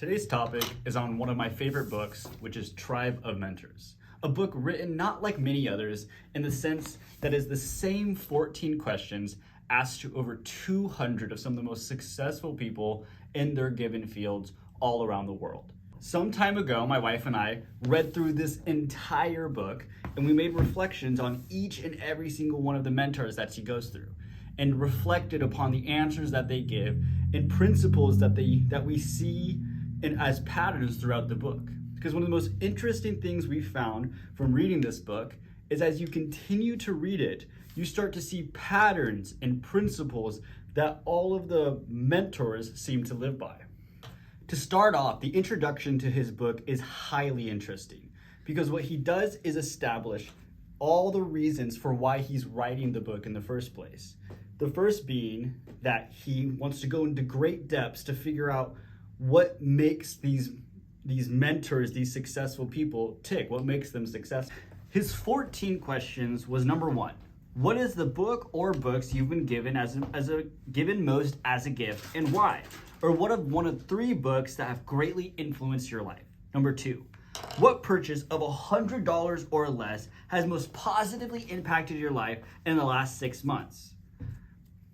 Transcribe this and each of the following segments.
Today's topic is on one of my favorite books, which is Tribe of Mentors. A book written not like many others in the sense that is the same 14 questions asked to over 200 of some of the most successful people in their given fields all around the world. Some time ago, my wife and I read through this entire book and we made reflections on each and every single one of the mentors that she goes through and reflected upon the answers that they give and principles that we see and as patterns throughout the book. Because one of the most interesting things we found from reading this book is as you continue to read it, you start to see patterns and principles that all of the mentors seem to live by. To start off, the introduction to his book is highly interesting because what he does is establish all the reasons for why he's writing the book in the first place. The first being that he wants to go into great depths to figure out what makes these mentors, these successful people tick, what makes them successful. His 14 questions was number one, what is the book or books you've been given given most as a gift and why? Or what of one of three books that have greatly influenced your life? Number two, what purchase of $100 or less has most positively impacted your life in the last 6 months?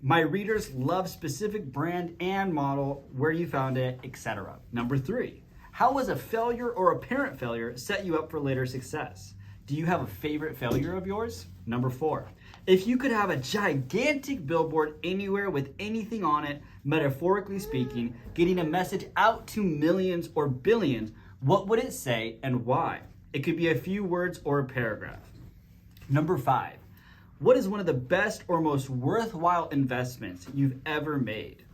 My readers love specific brand and model, where you found it, etc. Number three, how was a failure or apparent failure set you up for later success? Do you have a favorite failure of yours? Number four, if you could have a gigantic billboard anywhere with anything on it, metaphorically speaking, getting a message out to millions or billions, what would it say and why? It could be a few words or a paragraph. Number five, what is one of the best or most worthwhile investments you've ever made?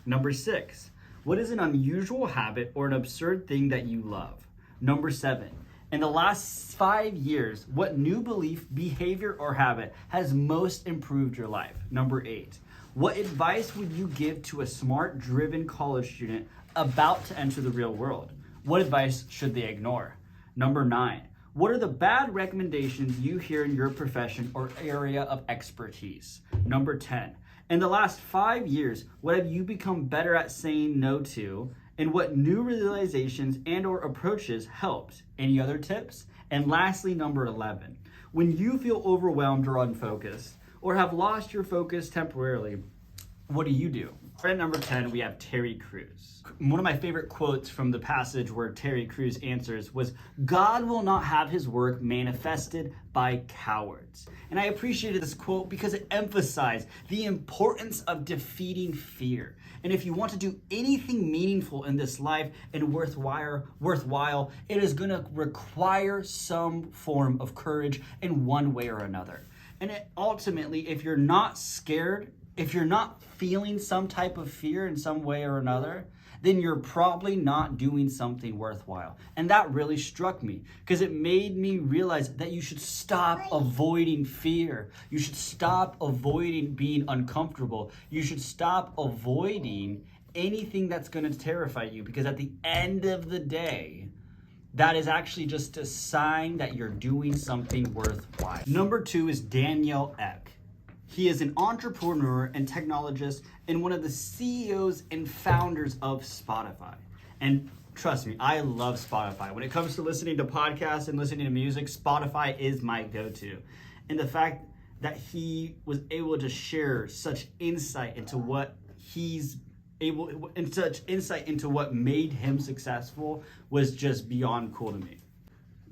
Number six, what is an unusual habit or an absurd thing that you love? Number seven, in the last 5 years, what new belief, behavior, or habit has most improved your life? Number eight, what advice would you give to a smart, driven college student about to enter the real world? What advice should they ignore? Number nine, what are the bad recommendations you hear in your profession or area of expertise? Number 10, in the last 5 years, what have you become better at saying no to? And what new realizations and or approaches helped? Any other tips? And lastly, number 11, when you feel overwhelmed or unfocused or have lost your focus temporarily, what do? At number 10, we have Terry Crews. One of my favorite quotes from the passage where Terry Crews answers was, God will not have his work manifested by cowards. And I appreciated this quote because it emphasized the importance of defeating fear. And if you want to do anything meaningful in this life and worthwhile, it is going to require some form of courage in one way or another. And ultimately, if you're not scared, if you're not feeling some type of fear in some way or another, then you're probably not doing something worthwhile. And that really struck me because it made me realize that you should stop avoiding fear. You should stop avoiding being uncomfortable. You should stop avoiding anything that's going to terrify you, because at the end of the day, that is actually just a sign that you're doing something worthwhile. Number two is Daniel Ek. He is an entrepreneur and technologist and one of the CEOs and founders of Spotify. And trust me, I love Spotify. When it comes to listening to podcasts and listening to music, Spotify is my go-to. And the fact that he was able to share such insight into what what made him successful was just beyond cool to me.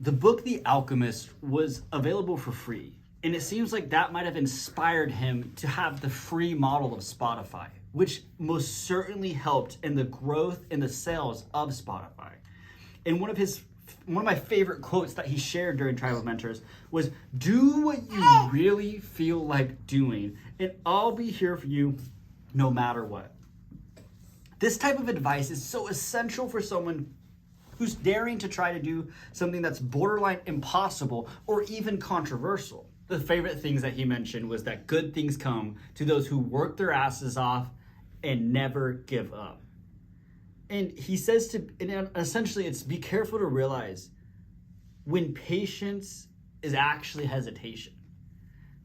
The book, The Alchemist, was available for free. And it seems like that might have inspired him to have the free model of Spotify, which most certainly helped in the growth and the sales of Spotify. And one of my favorite quotes that he shared during Tribe of Mentors was, do what you really feel like doing, and I'll be here for you no matter what. This type of advice is so essential for someone who's daring to try to do something that's borderline impossible or even controversial. The favorite things that he mentioned was that good things come to those who work their asses off and never give up. And he says essentially it's be careful to realize when patience is actually hesitation.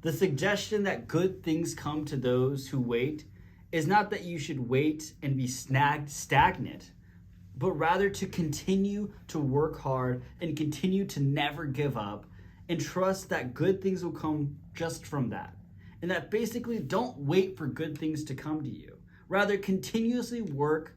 The suggestion that good things come to those who wait is not that you should wait and be stagnant, but rather to continue to work hard and continue to never give up and trust that good things will come just from that. And that basically don't wait for good things to come to you. Rather, continuously work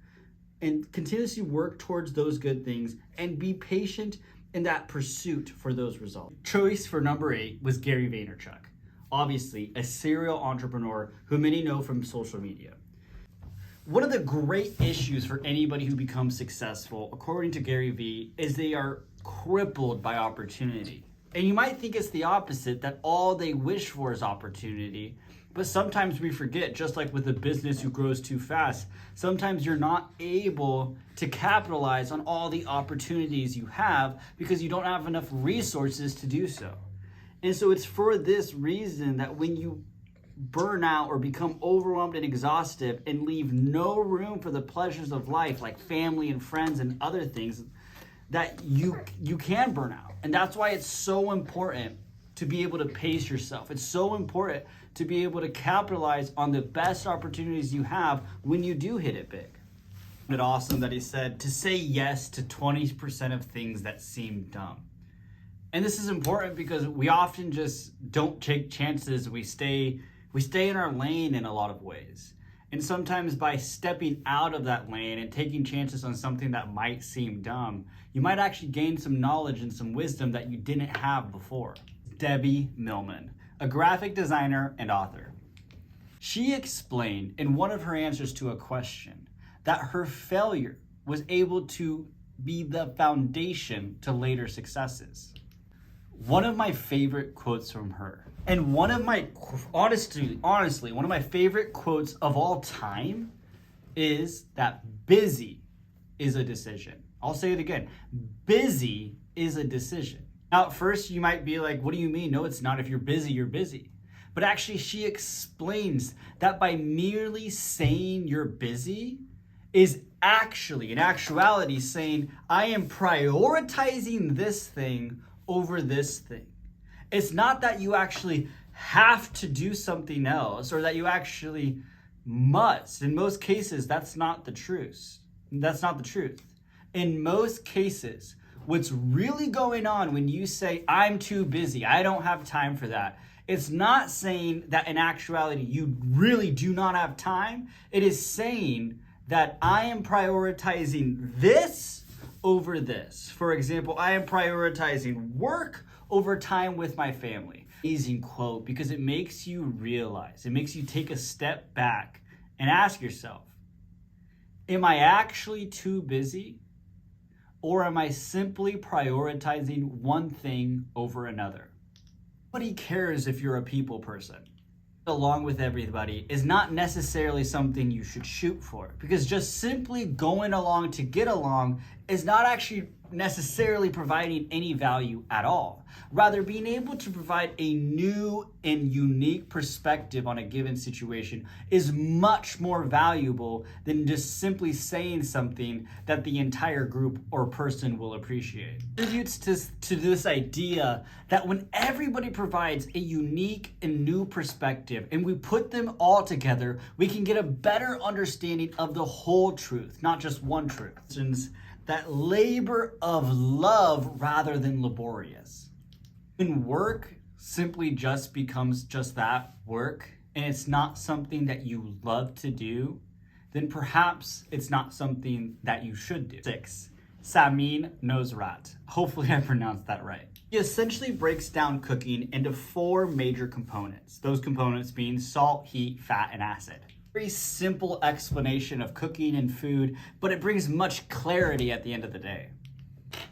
towards those good things and be patient in that pursuit for those results. Choice for number 8 was Gary Vaynerchuk. Obviously, a serial entrepreneur who many know from social media. One of the great issues for anybody who becomes successful, according to Gary Vee, is they are crippled by opportunity. And you might think it's the opposite, that all they wish for is opportunity. But sometimes we forget, just like with a business who grows too fast, sometimes you're not able to capitalize on all the opportunities you have because you don't have enough resources to do so. And so it's for this reason that when you burn out or become overwhelmed and exhausted and leave no room for the pleasures of life, like family and friends and other things, that you can burn out. And that's why it's so important to be able to pace yourself. It's so important to be able to capitalize on the best opportunities you have when you do hit it big. It's awesome that he said to say yes to 20% of things that seem dumb. And this is important because we often just don't take chances. We stay in our lane in a lot of ways. And sometimes by stepping out of that lane and taking chances on something that might seem dumb, you might actually gain some knowledge and some wisdom that you didn't have before. Debbie Millman, a graphic designer and author. She explained in one of her answers to a question that her failure was able to be the foundation to later successes. One of my favorite quotes from her, and one of my, honestly, one of my favorite quotes of all time is that busy is a decision. I'll say it again. Busy is a decision. Now, at first you might be like, what do you mean? No, it's not. If you're busy, you're busy. But actually, she explains that by merely saying you're busy is actually, in actuality, saying, I am prioritizing this thing over this thing. It's not that you actually have to do something else or that you actually must. In most cases, that's not the truth. That's not the truth. In most cases, what's really going on when you say, I'm too busy, I don't have time for that, it's not saying that in actuality you really do not have time. It is saying that I am prioritizing this over this. For example, I am prioritizing work over time with my family. Amazing quote, because it makes you realize, it makes you take a step back and ask yourself, am I actually too busy? Or am I simply prioritizing one thing over another? Nobody cares if you're a people person. Along with everybody is not necessarily something you should shoot for, because just simply going along to get along is not actually necessarily providing any value at all. Rather, being able to provide a new and unique perspective on a given situation is much more valuable than just simply saying something that the entire group or person will appreciate. It contributes to this idea that when everybody provides a unique and new perspective and we put them all together, we can get a better understanding of the whole truth, not just one truth. That labor of love rather than laborious. When work simply just becomes just that, work, and it's not something that you love to do, then perhaps it's not something that you should do. 6. Samin Nosrat. Hopefully I pronounced that right. He essentially breaks down cooking into 4 major components. Those components being salt, heat, fat, and acid. Very simple explanation of cooking and food, but it brings much clarity at the end of the day.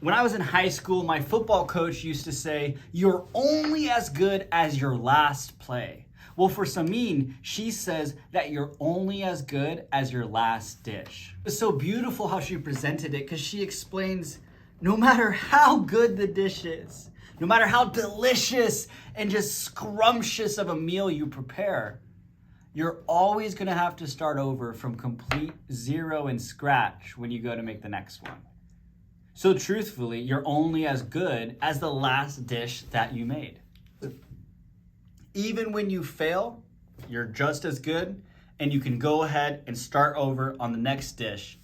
When I was in high school, my football coach used to say, you're only as good as your last play. Well, for Samin, she says that you're only as good as your last dish. It was so beautiful how she presented it, because she explains, no matter how good the dish is, no matter how delicious and just scrumptious of a meal you prepare, you're always going to have to start over from complete zero and scratch when you go to make the next one. So truthfully, you're only as good as the last dish that you made. Even when you fail, you're just as good, and you can go ahead and start over on the next dish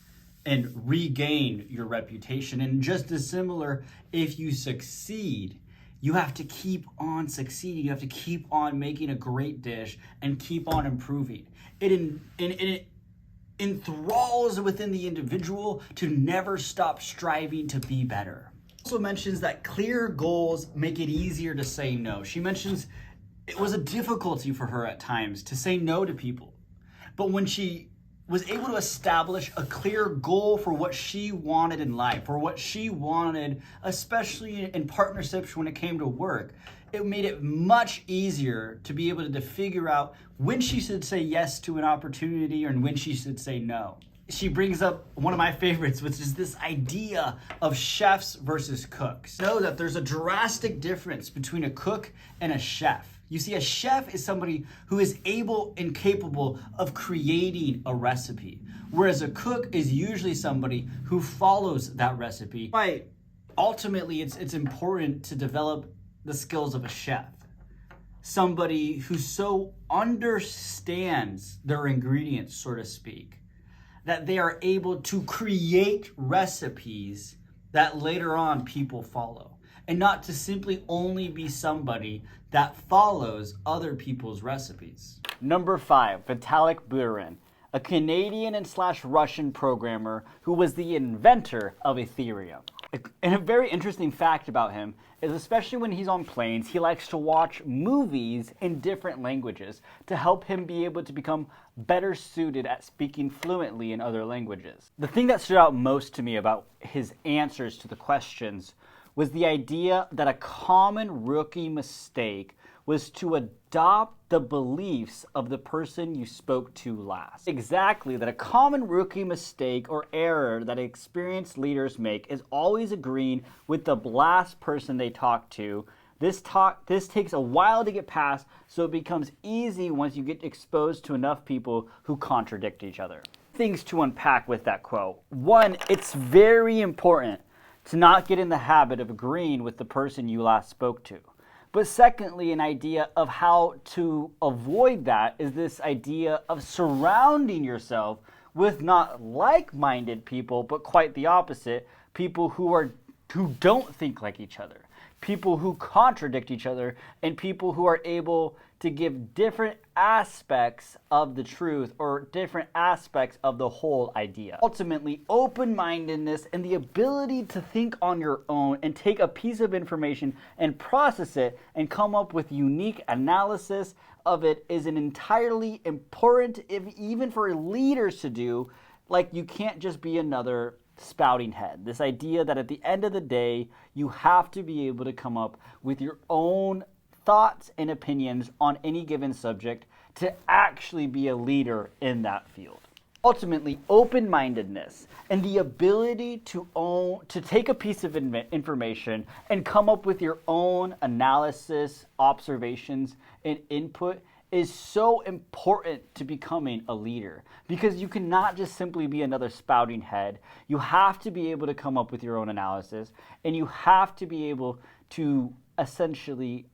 and regain your reputation. And just as similar, if you succeed, you have to keep on succeeding. You have to keep on making a great dish and keep on improving. It enthralls within the individual to never stop striving to be better. Also mentions that clear goals make it easier to say no. She mentions it was a difficulty for her at times to say no to people. But when she was able to establish a clear goal for what she wanted in life, for what she wanted, especially in partnerships when it came to work, it made it much easier to be able to figure out when she should say yes to an opportunity and when she should say no. She brings up one of my favorites, which is this idea of chefs versus cooks. Know that there's a drastic difference between a cook and a chef. You see, a chef is somebody who is able and capable of creating a recipe, whereas a cook is usually somebody who follows that recipe. Right. Ultimately, it's important to develop the skills of a chef, somebody who so understands their ingredients, so to speak, that they are able to create recipes that later on people follow, and not to simply only be somebody that follows other people's recipes. Number 5, Vitalik Buterin, a Canadian and Russian programmer who was the inventor of Ethereum. And a very interesting fact about him is, especially when he's on planes, he likes to watch movies in different languages to help him be able to become better suited at speaking fluently in other languages. The thing that stood out most to me about his answers to the questions was the idea that a common rookie mistake was to adopt the beliefs of the person you spoke to last. Exactly, that a common rookie mistake or error that experienced leaders make is always agreeing with the last person they talk to. This takes a while to get past, so it becomes easy once you get exposed to enough people who contradict each other. Things to unpack with that quote. One, it's very important to not get in the habit of agreeing with the person you last spoke to. But secondly, an idea of how to avoid that is this idea of surrounding yourself with not like-minded people, but quite the opposite, people who don't think like each other, people who contradict each other, and people who are able to give different aspects of the truth or different aspects of the whole idea. Ultimately, open-mindedness and the ability to think on your own and take a piece of information and process it and come up with unique analysis of it is an entirely important, even for leaders to do. Like, you can't just be another spouting head. This idea that at the end of the day, you have to be able to come up with your own thoughts and opinions on any given subject to actually be a leader in that field. Ultimately, open-mindedness and the ability to take a piece of information and come up with your own analysis, observations, and input is so important to becoming a leader, because you cannot just simply be another spouting head. You have to be able to come up with your own analysis, and you have to be able to essentially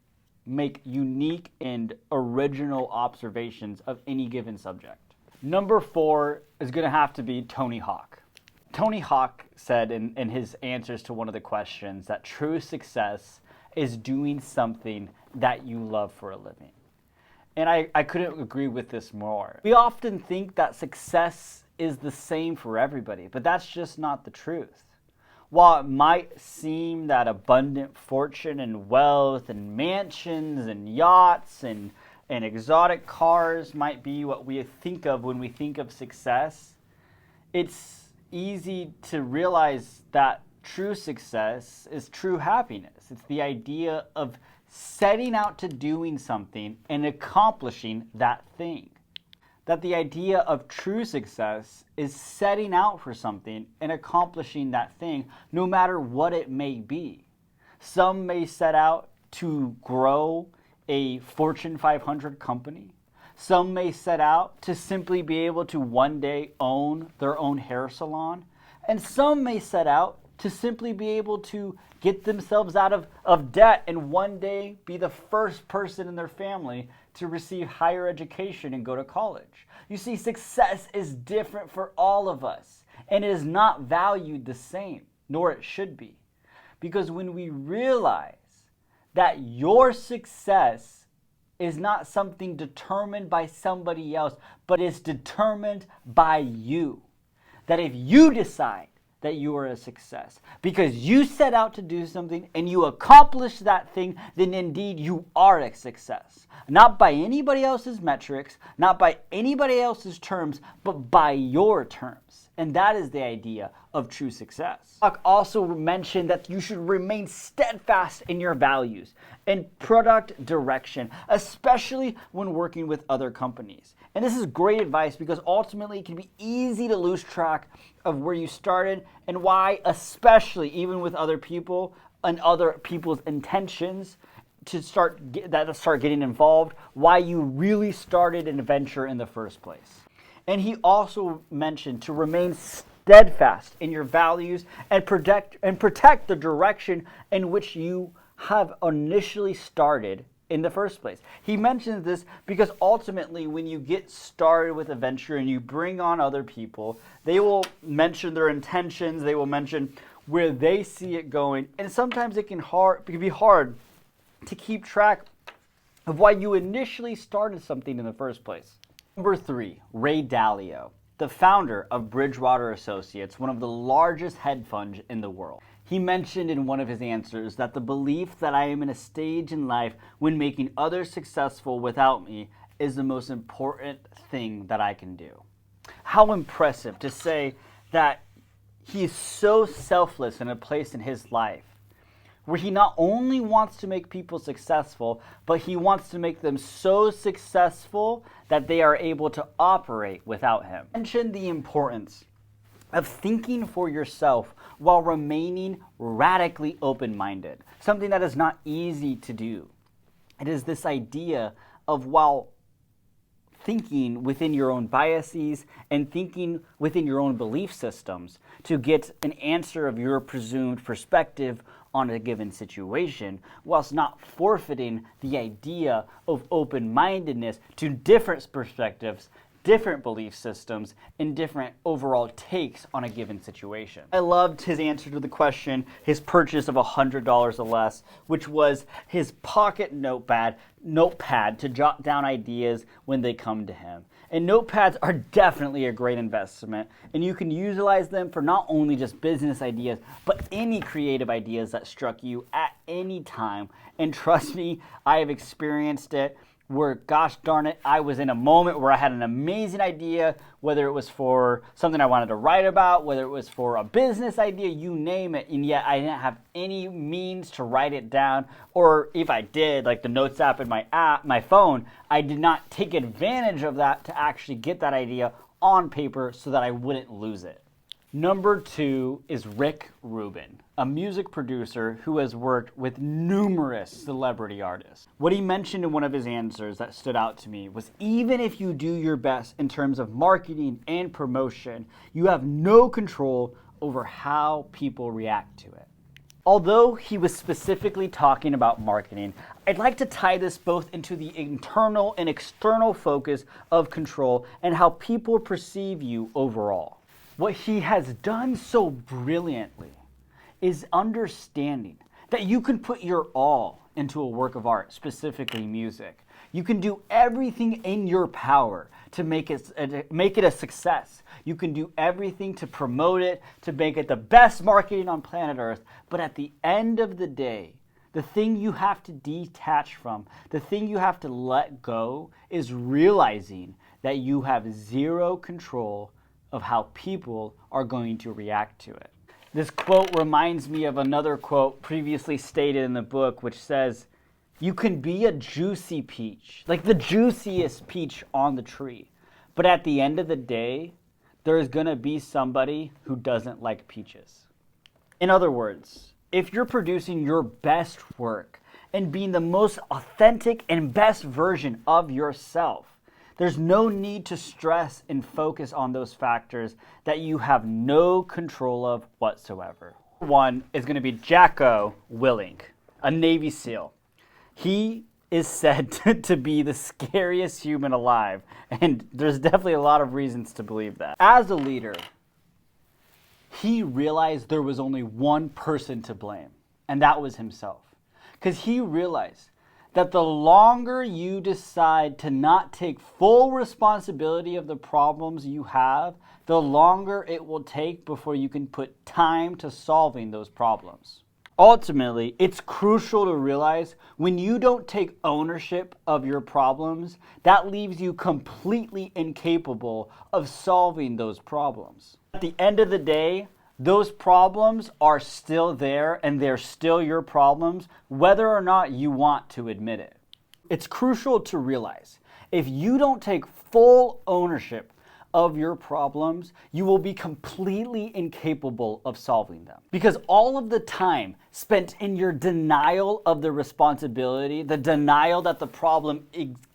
make unique and original observations of any given subject. Number 4 is going to have to be Tony Hawk. Tony Hawk said in his answers to one of the questions that true success is doing something that you love for a living. And I couldn't agree with this more. We often think that success is the same for everybody, but that's just not the truth. While it might seem that abundant fortune and wealth and mansions and yachts and exotic cars might be what we think of when we think of success, it's easy to realize that true success is true happiness. It's the idea of setting out to doing something and accomplishing that thing. That the idea of true success is setting out for something and accomplishing that thing, no matter what it may be. Some may set out to grow a Fortune 500 company. Some may set out to simply be able to one day own their own hair salon. And some may set out to simply be able to get themselves out of debt and one day be the first person in their family to receive higher education and go to college. You see, success is different for all of us. and it is not valued the same, nor it should be. Because when we realize that your success is not something determined by somebody else, but is determined by you, that if you decide that you are a success because you set out to do something and you accomplish that thing, then indeed you are a success. Not by anybody else's metrics, not by anybody else's terms, but by your terms. And that is the idea of true success. Doc also mentioned that you should remain steadfast in your values and product direction, especially when working with other companies. And this is great advice because ultimately it can be easy to lose track of where you started and why, especially even with other people and other people's intentions to start getting involved, why you really started an venture in the first place. And he also mentioned to remain steadfast in your values and protect the direction in which you have initially started in the first place. He mentions this because ultimately when you get started with a venture and you bring on other people, they will mention their intentions, they will mention where they see it going, and sometimes it can be hard to keep track of why you initially started something in the first place. Number 3, Ray Dalio, the founder of Bridgewater Associates, one of the largest hedge funds in the world. He mentioned in one of his answers that the belief that I am in a stage in life when making others successful without me is the most important thing that I can do. How impressive to say that he is so selfless in a place in his life where he not only wants to make people successful, but he wants to make them so successful that they are able to operate without him. He mentioned the importance of thinking for yourself while remaining radically open-minded, something that is not easy to do. It is this idea of while thinking within your own biases and thinking within your own belief systems to get an answer of your presumed perspective on a given situation, whilst not forfeiting the idea of open-mindedness to different perspectives, different belief systems, and different overall takes on a given situation. I loved his answer to the question, his purchase of $100 or less, which was his pocket notepad to jot down ideas when they come to him. And notepads are definitely a great investment, and you can utilize them for not only just business ideas, but any creative ideas that struck you at any time. And trust me, I have experienced it where, gosh darn it, I was in a moment where I had an amazing idea, whether it was for something I wanted to write about, whether it was for a business idea, you name it, and yet I didn't have any means to write it down, or if I did, like the Notes app in my phone, I did not take advantage of that to actually get that idea on paper so that I wouldn't lose it. Number 2 is Rick Rubin, a music producer who has worked with numerous celebrity artists. What he mentioned in one of his answers that stood out to me was even if you do your best in terms of marketing and promotion, you have no control over how people react to it. Although he was specifically talking about marketing, I'd like to tie this both into the internal and external focus of control and how people perceive you overall. What he has done so brilliantly is understanding that you can put your all into a work of art, specifically music. You can do everything in your power to make it a success. You can do everything to promote it, to make it the best marketing on planet Earth. But at the end of the day, the thing you have to detach from, the thing you have to let go is realizing that you have zero control of how people are going to react to it. This quote reminds me of another quote previously stated in the book, which says, you can be a juicy peach, like the juiciest peach on the tree. But at the end of the day, there is going to be somebody who doesn't like peaches. In other words, if you're producing your best work and being the most authentic and best version of yourself, there's no need to stress and focus on those factors that you have no control of whatsoever. One is going to be Jacko Whitman, a Navy SEAL. He is said to be the scariest human alive, and there's definitely a lot of reasons to believe that. As a leader, he realized there was only one person to blame, and that was himself. Because he realized that the longer you decide to not take full responsibility of the problems you have, the longer it will take before you can put time to solving those problems. Ultimately, it's crucial to realize when you don't take ownership of your problems, that leaves you completely incapable of solving those problems. At the end of the day, those problems are still there and they're still your problems, whether or not you want to admit it. It's crucial to realize if you don't take full ownership of your problems, you will be completely incapable of solving them. Because all of the time spent in your denial of the responsibility, the denial that the problem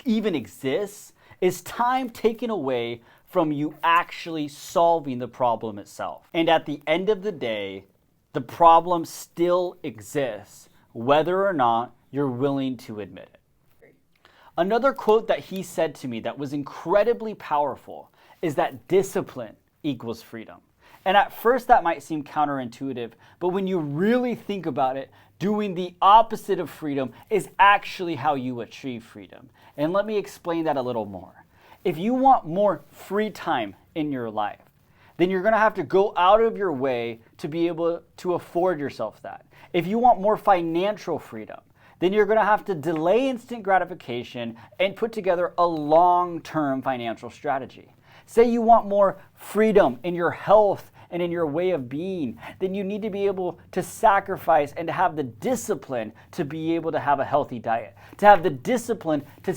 even exists, is time taken away from you actually solving the problem itself. And at the end of the day, the problem still exists, whether or not you're willing to admit it. Another quote that he said to me that was incredibly powerful is that discipline equals freedom. And at first that might seem counterintuitive, but when you really think about it, doing the opposite of freedom is actually how you achieve freedom. And let me explain that a little more. If you want more free time in your life, then you're going to have to go out of your way to be able to afford yourself that. If you want more financial freedom, then you're going to have to delay instant gratification and put together a long-term financial strategy. Say you want more freedom in your health and in your way of being, then you need to be able to sacrifice and to have the discipline to be able to have a healthy diet, to have the discipline to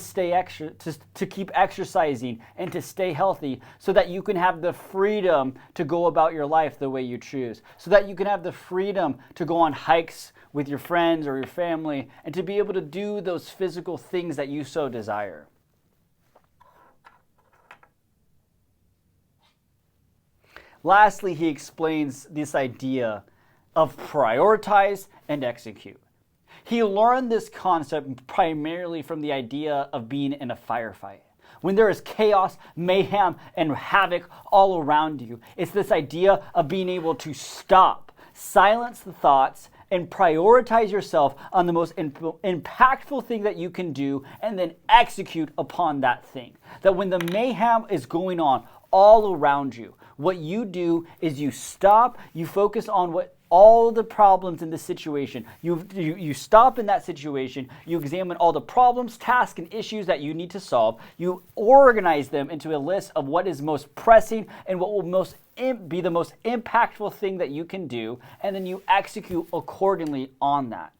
to keep exercising and to stay healthy, so that you can have the freedom to go about your life the way you choose, so that you can have the freedom to go on hikes with your friends or your family and to be able to do those physical things that you so desire. Lastly, he explains this idea of prioritize and execute. He learned this concept primarily from the idea of being in a firefight. When there is chaos, mayhem, and havoc all around you, it's this idea of being able to stop, silence the thoughts, and prioritize yourself on the most impactful thing that you can do, and then execute upon that thing. That when the mayhem is going on all around you, what you do is you stop, you focus on what all the problems in the situation. You stop in that situation, you examine all the problems, tasks, and issues that you need to solve. You organize them into a list of what is most pressing and what will be the most impactful thing that you can do, and then you execute accordingly on that.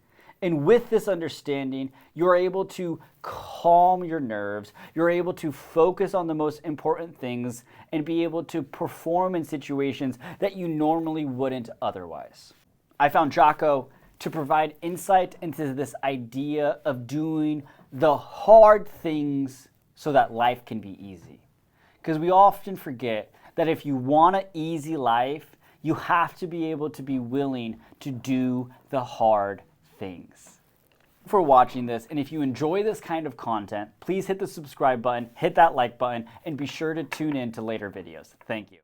And with this understanding, you're able to calm your nerves, you're able to focus on the most important things, and be able to perform in situations that you normally wouldn't otherwise. I found Jacko to provide insight into this idea of doing the hard things so that life can be easy. Because we often forget that if you want an easy life, you have to be able to be willing to do the hard things. For watching this, and if you enjoy this kind of content, please hit the subscribe button, hit that like button, and be sure to tune in to later videos. Thank you.